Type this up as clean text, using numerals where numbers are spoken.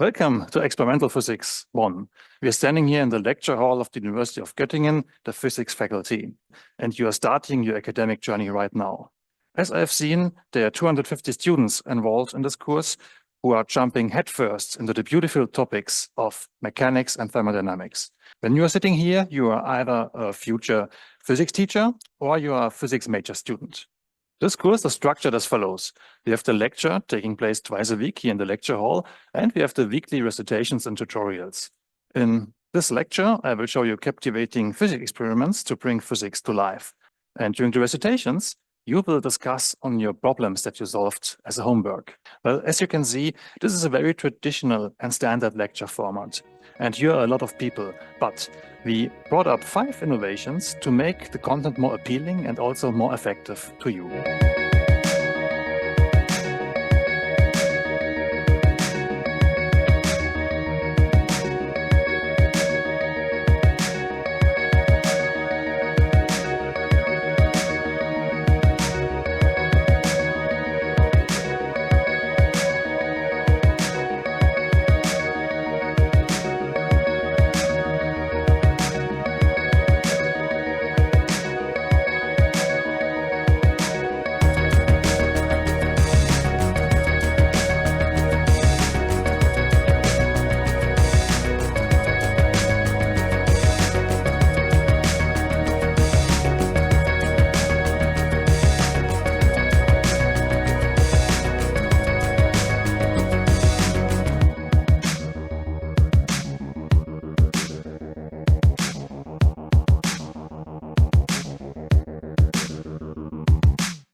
Welcome to Experimental Physics 1. We are standing here in the lecture hall of the University of Göttingen, the physics faculty, and you are starting your academic journey right now. As I have seen, there are 250 students involved in this course who are jumping headfirst into the beautiful topics of mechanics and thermodynamics. When you are sitting here, you are either a future physics teacher or you are a physics major student. This course is structured as follows. We have the lecture taking place twice a week here in the lecture hall, and we have the weekly recitations and tutorials. In this lecture, I will show you captivating physics experiments to bring physics to life. And during the recitations, you will discuss on your problems that you solved as a homework. Well, as you can see, this is a very traditional and standard lecture format. And here are a lot of people, but we brought up 5 innovations to make the content more appealing and also more effective to you.